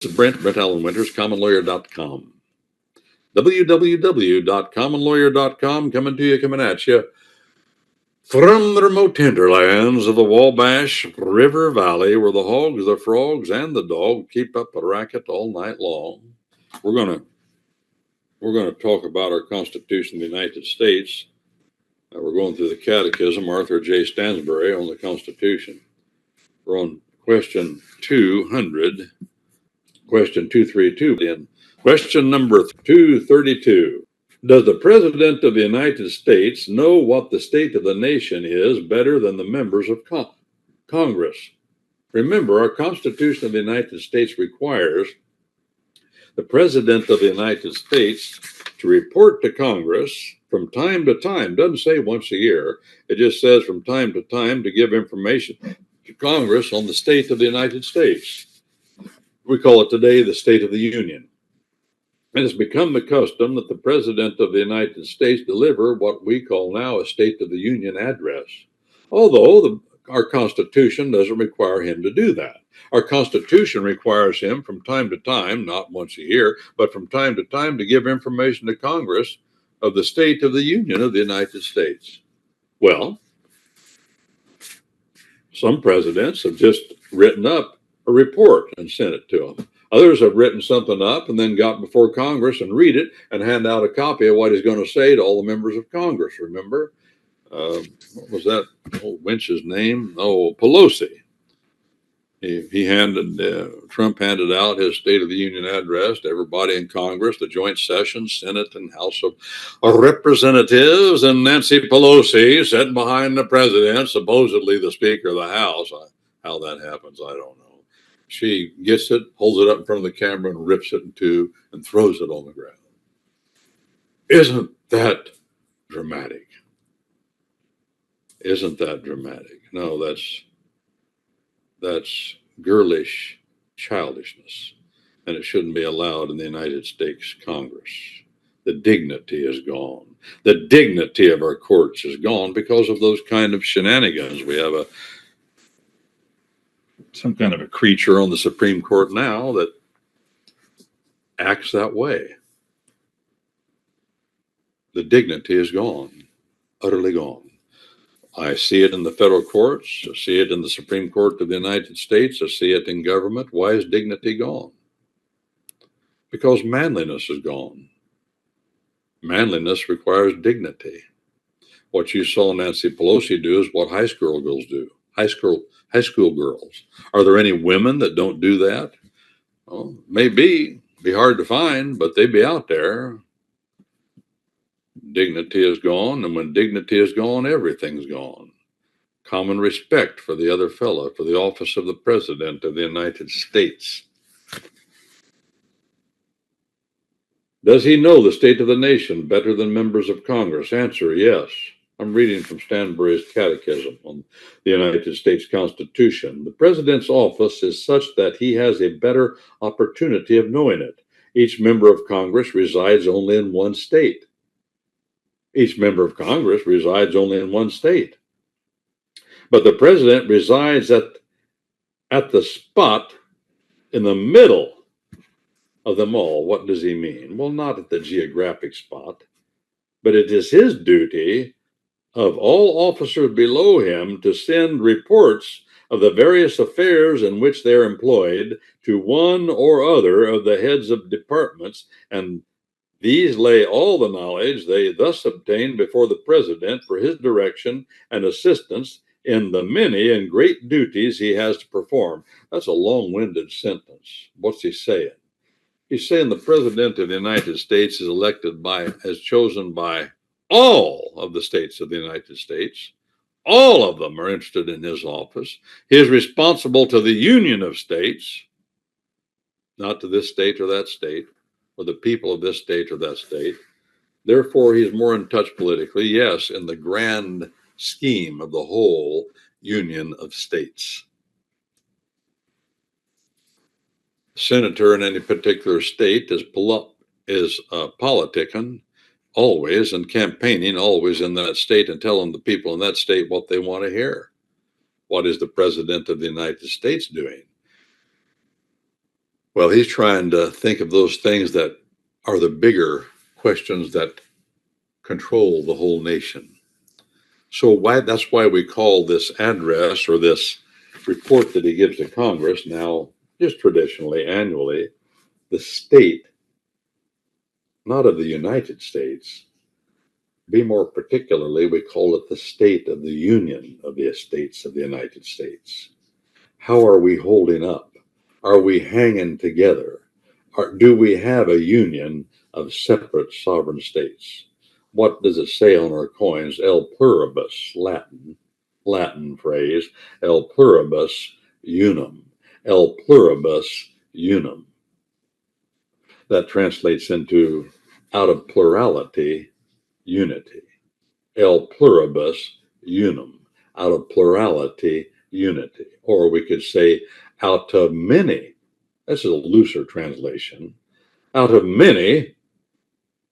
This is Brent Allen Winters, commonlawyer.com. www.commonlawyer.com, coming at you from the remote hinterlands of the Wabash River Valley, where the hogs, the frogs, and the dog keep up a racket all night long. We're gonna talk about our Constitution of the United States. We're going through the Catechism, Arthur J. Stansbury on the Constitution. We're on question 200. Question 232. In question number 232, does the President of the United States know what the state of the nation is better than the members of Congress? Remember, our Constitution of the United States requires the President of the United States to report to Congress from time to time. Doesn't say once a year. It just says from time to time to give information to Congress on the state of the United States. We call it today the State of the Union. It has become the custom that the President of the United States deliver what we call now a State of the Union address, although our Constitution doesn't require him to do that. Our Constitution requires him from time to time, not once a year, but from time to time to give information to Congress of the State of the Union of the United States. Well, some presidents have just written up a report and sent it to them. Others have written something up and then got before Congress and read it and hand out a copy of what he's going to say to all the members of Congress. Remember, what was that old wench's name? Oh, Pelosi. Trump handed out his State of the Union address to everybody in Congress, the joint sessions, Senate and House of Representatives, and Nancy Pelosi sitting behind the president, supposedly the Speaker of the House. How that happens, I don't know. She gets it, holds it up in front of the camera, and rips it in two and throws it on the ground. Isn't that dramatic? Isn't that dramatic? No, that's girlish childishness, and it shouldn't be allowed in the United States Congress. The dignity is gone. The dignity of our courts is gone because of those kind of shenanigans. We have some kind of a creature on the Supreme Court now that acts that way. The dignity is gone, utterly gone. I see it in the federal courts. I see it in the Supreme Court of the United States. I see it in government. Why is dignity gone? Because manliness is gone. Manliness requires dignity. What you saw Nancy Pelosi do is what high school girls do. High school girls. Are there any women that don't do that? Well, maybe. Be hard to find, but they be out there. Dignity is gone, and when dignity is gone, everything's gone. Common respect for the other fellow, for the office of the President of the United States. Does he know the state of the nation better than members of Congress? Answer, yes. I'm reading from Stansbury's Catechism on the United States Constitution. The President's office is such that he has a better opportunity of knowing it. Each member of Congress resides only in one state. Each member of Congress resides only in one state. But the President resides at the spot in the middle of them all. What does he mean? Well, not at the geographic spot, but it is his duty of all officers below him to send reports of the various affairs in which they are employed to one or other of the heads of departments, and these lay all the knowledge they thus obtain before the President for his direction and assistance in the many and great duties he has to perform. That's a long-winded sentence. What's he saying? He's saying the President of the United States is chosen by all of the states of the United States. All of them are interested in his office. He is responsible to the union of states, not to this state or that state, or the people of this state or that state. Therefore, he's more in touch politically, yes, in the grand scheme of the whole union of states. Senator in any particular state is politicking always and campaigning always in that state and telling the people in that state what they want to hear. What is the President of the United States doing? Well, he's trying to think of those things that are the bigger questions that control the whole nation. So that's why we call this address or this report that he gives to Congress now, just traditionally annually, the state, not of the United States. Be more particularly, we call it the State of the Union of the States of the United States. How are we holding up? Are we hanging together? Do we have a union of separate sovereign states? What does it say on our coins? El pluribus, Latin phrase, el pluribus unum, el pluribus unum. That translates into out of plurality, unity. El pluribus unum, out of plurality, unity. Or we could say out of many, this is a looser translation, out of many,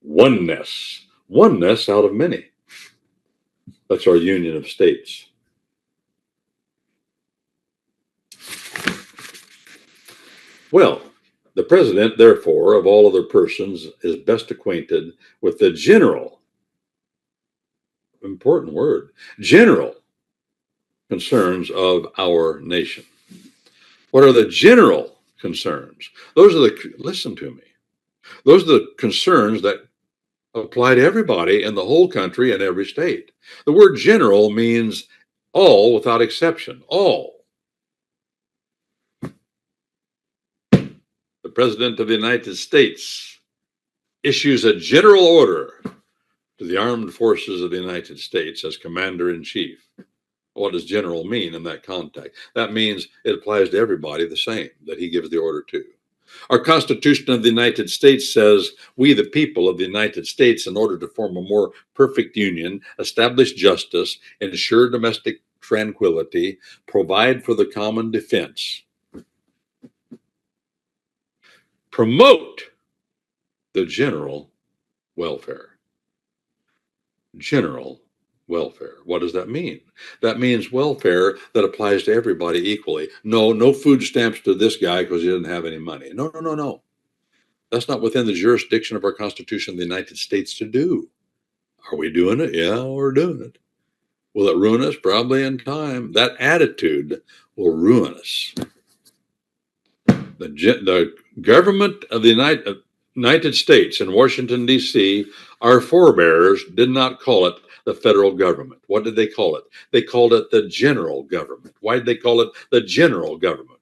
oneness. Oneness out of many. That's our union of states. Well, the president, therefore, of all other persons, is best acquainted with the general, important word, general concerns of our nation. What are the general concerns? Listen to me, those are the concerns that apply to everybody in the whole country and every state. The word general means all without exception, all. The President of the United States issues a general order to the armed forces of the United States as Commander in Chief. What does general mean in that context? That means it applies to everybody the same that he gives the order to. Our Constitution of the United States says, we, the people of the United States, in order to form a more perfect union, establish justice, ensure domestic tranquility, provide for the common defense, promote the general welfare. General welfare. What does that mean? That means welfare that applies to everybody equally. No food stamps to this guy because he didn't have any money. No. That's not within the jurisdiction of our Constitution of the United States to do. Are we doing it? Yeah, we're doing it. Will it ruin us? Probably in time. That attitude will ruin us. The government of the United States in Washington, D.C., our forebears did not call it the federal government. What did they call it? They called it the general government. Why did they call it the general government?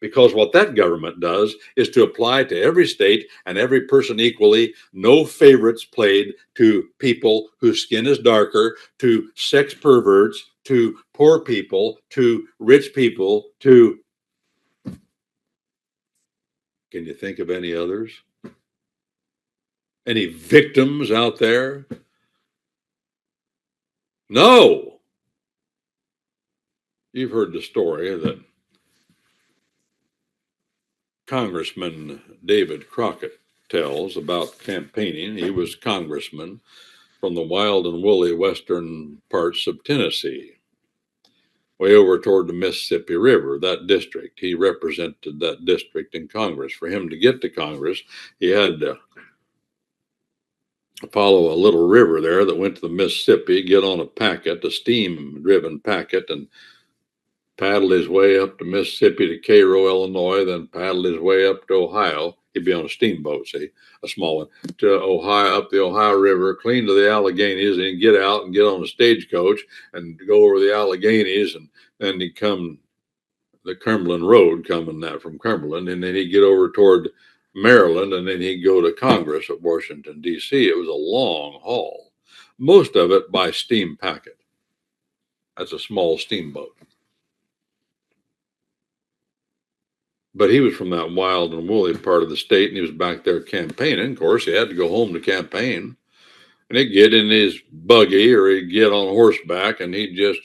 Because what that government does is to apply to every state and every person equally, no favorites played to people whose skin is darker, to sex perverts, to poor people, to rich people, to... Can you think of any others? Any victims out there? No. You've heard the story that Congressman David Crockett tells about campaigning. He was congressman from the wild and woolly western parts of Tennessee, way over toward the Mississippi River, that district. He represented that district in Congress. For him to get to Congress, he had to follow a little river there that went to the Mississippi, get on a packet, a steam-driven packet, and paddled his way up to Mississippi to Cairo, Illinois, then paddled his way up to Ohio. He'd be on a steamboat, see, a small one, to Ohio, up the Ohio River, clean to the Alleghenies, and he'd get out and get on a stagecoach and go over the Alleghenies, and then he'd come the Cumberland Road, coming that from Cumberland, and then he'd get over toward Maryland, and then he'd go to Congress at Washington, D.C. It was a long haul, most of it by steam packet. That's a small steamboat. But he was from that wild and woolly part of the state, and he was back there campaigning. Of course, he had to go home to campaign. And he'd get in his buggy or he'd get on horseback, and he'd just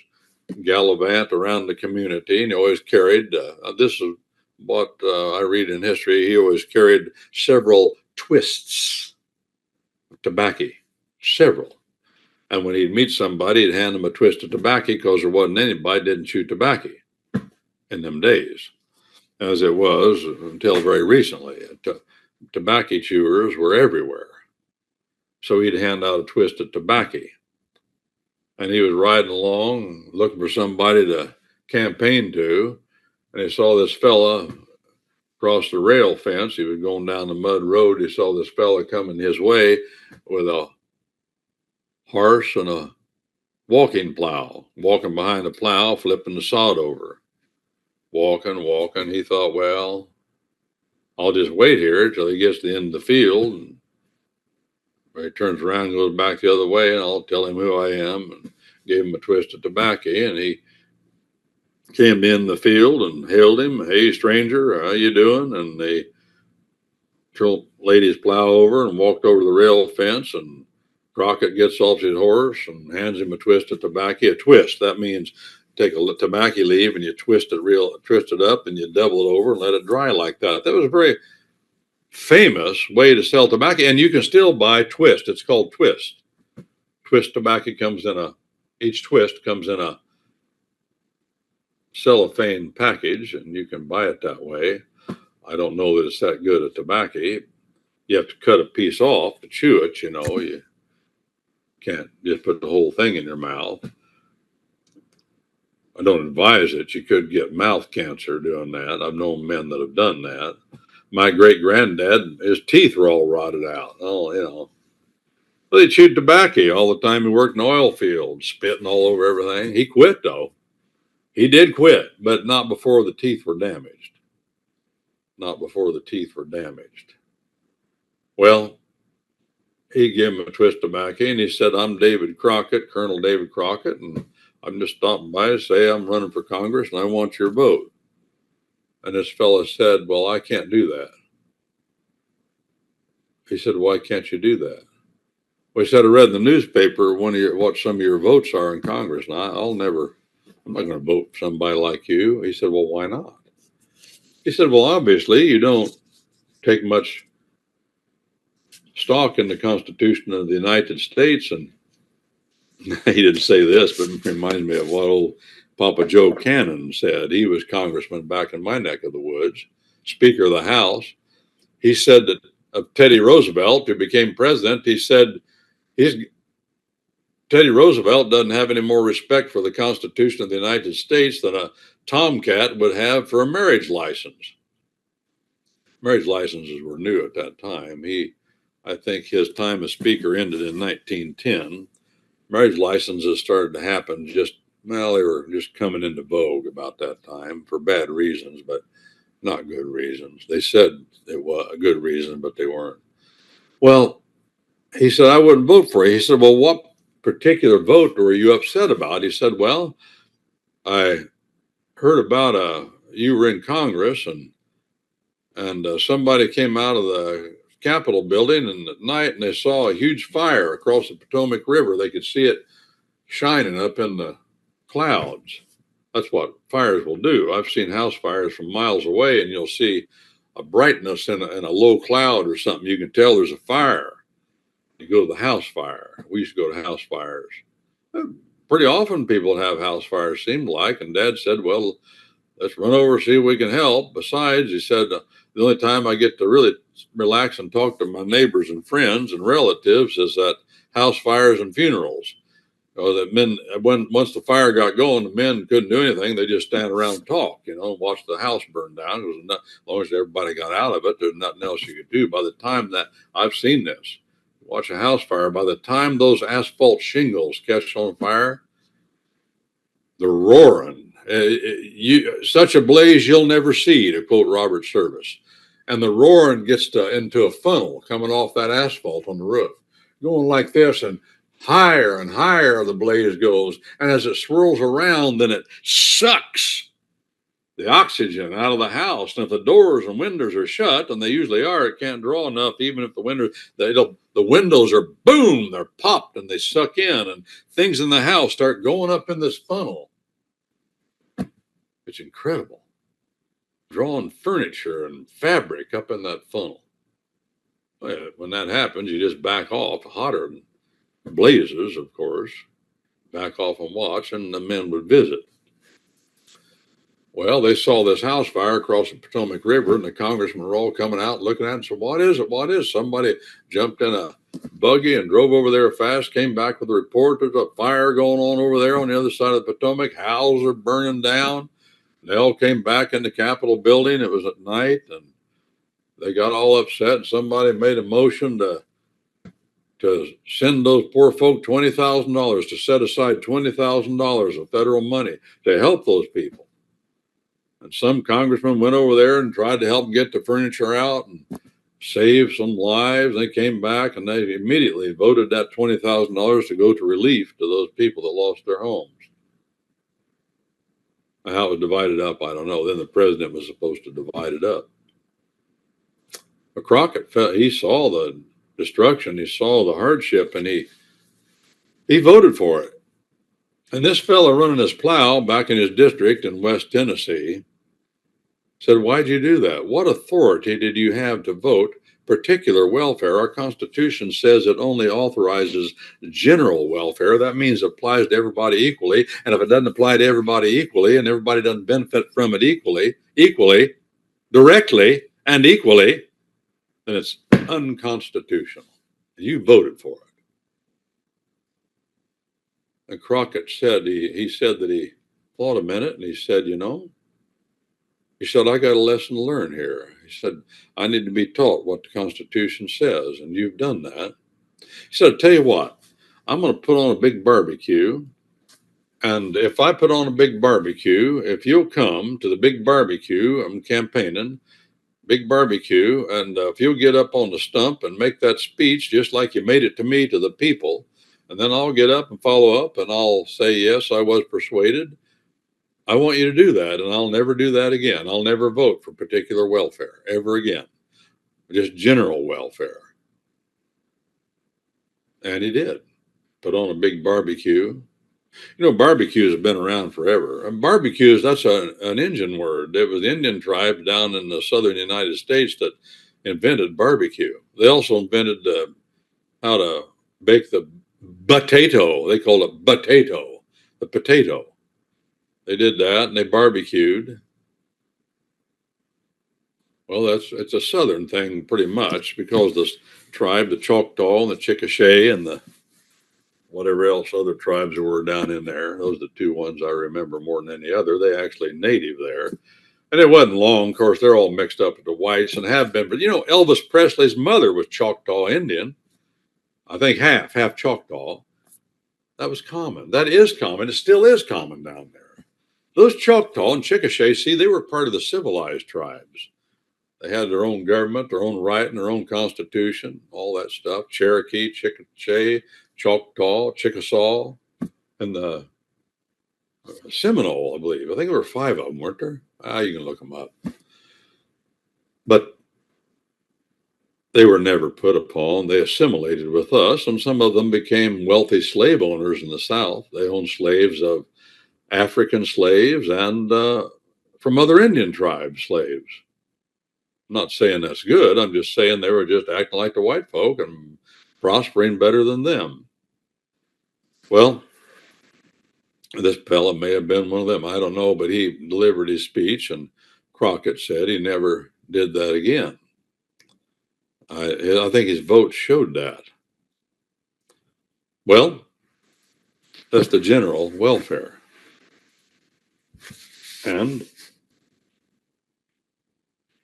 gallivant around the community. And he always carried, this is what I read in history, he always carried several twists of tobacco, several. And when he'd meet somebody, he'd hand them a twist of tobacco because there wasn't anybody didn't chew tobacco in them days. as it was until very recently. Tobacco chewers were everywhere. So he'd hand out a twist of tobacco. And he was riding along looking for somebody to campaign to. And he saw this fella across the rail fence. He was going down the mud road. He saw this fella coming his way with a horse and a walking plow, walking behind the plow, flipping the sod over. Walking. He thought, well, I'll just wait here till he gets to the end of the field. And he turns around and goes back the other way, and I'll tell him who I am, and gave him a twist of tobacco. And he came in the field and hailed him. Hey, stranger, how you doing? And they laid his plow over and walked over to the rail fence, and Crockett gets off his horse and hands him a twist of tobacco. A twist, that means take a tobacco leaf and you twist it up and you double it over and let it dry like that. That was a very famous way to sell tobacco, and you can still buy twist. It's called twist. Twist tobacco each twist comes in a cellophane package, and you can buy it that way. I don't know that it's that good at tobacco. You have to cut a piece off to chew it, you can't just put the whole thing in your mouth. I don't advise it. You could get mouth cancer doing that. I've known men that have done that. My great granddad, his teeth were all rotted out. Well, he chewed tobacco all the time. He worked in oil fields, spitting all over everything. He quit, though. He did quit, but not before the teeth were damaged. Not before the teeth were damaged. Well, he gave him a twist of tobacco, and he said, I'm David Crockett, Colonel David Crockett, and I'm just stopping by to say I'm running for Congress, and I want your vote. And this fellow said, well, I can't do that. He said, why can't you do that? Well, he said, I read in the newspaper what some of your votes are in Congress, and I'm not going to vote for somebody like you. He said, well, why not? He said, well, obviously, you don't take much stock in the Constitution of the United States. And he didn't say this, but it reminds me of what old Papa Joe Cannon said. He was congressman back in my neck of the woods, Speaker of the House. He said that of Teddy Roosevelt, who became president, he said Teddy Roosevelt doesn't have any more respect for the Constitution of the United States than a tomcat would have for a marriage license. Marriage licenses were new at that time. I think his time as speaker ended in 1910. Marriage licenses started to happen they were just coming into vogue about that time for bad reasons, but not good reasons. They said it was a good reason, but they weren't. Well, he said, I wouldn't vote for you. He said, well, what particular vote were you upset about? He said, well, I heard about you were in Congress and somebody came out of the Capitol building and at night and they saw a huge fire across the Potomac River. They could see it shining up in the clouds. That's what fires will do. I've seen house fires from miles away, and you'll see a brightness in a low cloud or something. You can tell there's a fire. You go to the house fire. We used to go to house fires. Pretty often people have house fires, seemed like, and Dad said, well, let's run over and see if we can help. Besides, he said, the only time I get to really relax and talk to my neighbors and friends and relatives is at house fires and funerals. That men, once the fire got going, the men couldn't do anything. They just stand around and talk, and watch the house burn down. As long as everybody got out of it, there's nothing else you could do. By the time that I've seen this, watch a house fire, by the time those asphalt shingles catch on fire, they're roaring. Such a blaze you'll never see, to quote Robert Service. And the roaring gets into a funnel coming off that asphalt on the roof, going like this, and higher the blaze goes. And as it swirls around, then it sucks the oxygen out of the house. And if the doors and windows are shut, and they usually are, it can't draw enough, even if the windows are boom, they're popped and they suck in, and things in the house start going up in this funnel. It's incredible. Drawing furniture and fabric up in that funnel. When that happens, you just back off. Hotter blazes, of course. Back off and watch, and the men would visit. Well, they saw this house fire across the Potomac River, and the congressmen were all coming out looking at it and said, "What is it? What is it?" Somebody jumped in a buggy and drove over there fast, came back with a report. There's a fire going on over there on the other side of the Potomac. Houses are burning down. They all came back in the Capitol building. It was at night, and they got all upset, and somebody made a motion to send those poor folk $20,000, to set aside $20,000 of federal money to help those people. And some congressman went over there and tried to help get the furniture out and save some lives. They came back and they immediately voted that $20,000 to go to relief to those people that lost their homes. How it was divided up, I don't know. Then the president was supposed to divide it up. But Crockett felt, he saw the destruction, he saw the hardship, and he voted for it. And this fellow running his plow back in his district in West Tennessee said, "Why'd you do that? What authority did you have to vote particular welfare? Our Constitution says it only authorizes general welfare. That means it applies to everybody equally. And if it doesn't apply to everybody equally and everybody doesn't benefit from it equally, directly, and equally, then it's unconstitutional. You voted for it." And Crockett said, he said that he thought a minute and he said, he said, "I got a lesson to learn here." He said, "I need to be taught what the Constitution says, and you've done that." He said, "I'll tell you what, I'm going to put on a big barbecue. And if I put on a big barbecue, if you'll come to the big barbecue, I'm campaigning, big barbecue, and if you'll get up on the stump and make that speech just like you made it to me, to the people, and then I'll get up and follow up and I'll say, yes, I was persuaded. I want you to do that, and I'll never do that again. I'll never vote for particular welfare ever again, just general welfare." And he did. Put on a big barbecue. Barbecues have been around forever. And barbecues, that's an Indian word. It was the Indian tribes down in the southern United States that invented barbecue. They also invented how to bake the potato. They called it potato, the potato. They did that, and they barbecued. Well, it's a southern thing pretty much, because this tribe, the Choctaw and the Chickasha and the whatever else other tribes there were down in there, those are the two ones I remember more than any other. They actually native there. And it wasn't long. Of course, they're all mixed up with the whites and have been. But, Elvis Presley's mother was Choctaw Indian. I think half Choctaw. That was common. That is common. It still is common down there. Those Choctaw and Chickasha, see, they were part of the civilized tribes. They had their own government, their own right, and their own constitution, all that stuff. Cherokee, Chickasha, Choctaw, Chickasaw, and the Seminole, I believe. I think there were 5 of them, weren't there? You can look them up. But they were never put upon. They assimilated with us, and some of them became wealthy slave owners in the South. They owned slaves of African slaves and from other Indian tribes slaves. I'm not saying that's good. I'm just saying they were just acting like the white folk and prospering better than them. Well, this fella may have been one of them. I don't know, but he delivered his speech, and Crockett said he never did that again. I think his vote showed that. Well, that's the general welfare. And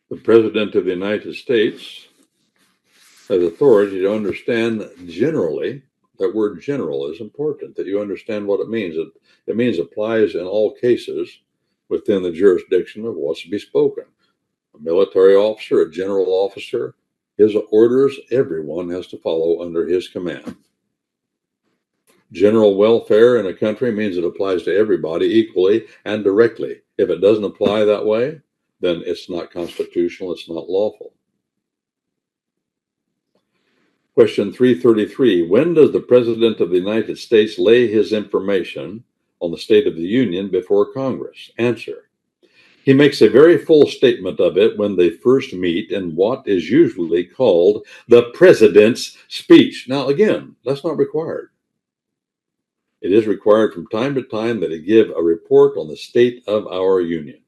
the President of the United States has authority to understand generally. That word general is important, that you understand what it means. It means applies in all cases within the jurisdiction of what's to be spoken. A military officer, a general officer, his orders, everyone has to follow under his command. General welfare in a country means it applies to everybody equally and directly. If it doesn't apply that way, then it's not constitutional, it's not lawful. Question 333. When does the President of the United States lay his information on the State of the Union before Congress? Answer. He makes a very full statement of it when they first meet in what is usually called the President's speech. Now, again, that's not required. It is required from time to time that he give a report on the state of our Union.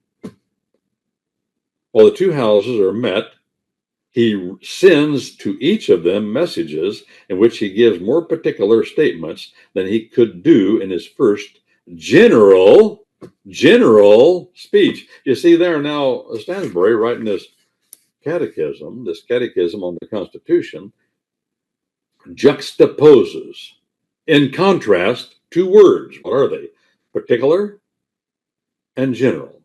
While the two houses are met, he sends to each of them messages in which he gives more particular statements than he could do in his first general speech. You see there now, Stansbury writing this catechism on the Constitution, juxtaposes in contrast two words. What are they? Particular and general.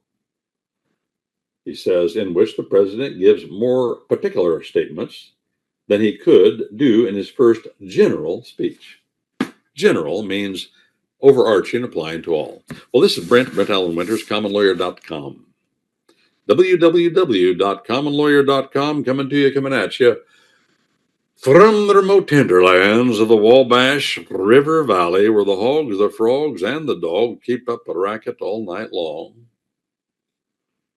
He says, in which the president gives more particular statements than he could do in his first general speech. General means overarching, applying to all. Well, this is Brent Allen Winters, commonlawyer.com. www.commonlawyer.com, coming at you from the remote hinterlands of the Wabash River Valley, where the hogs, the frogs, and the dog keep up a racket all night long.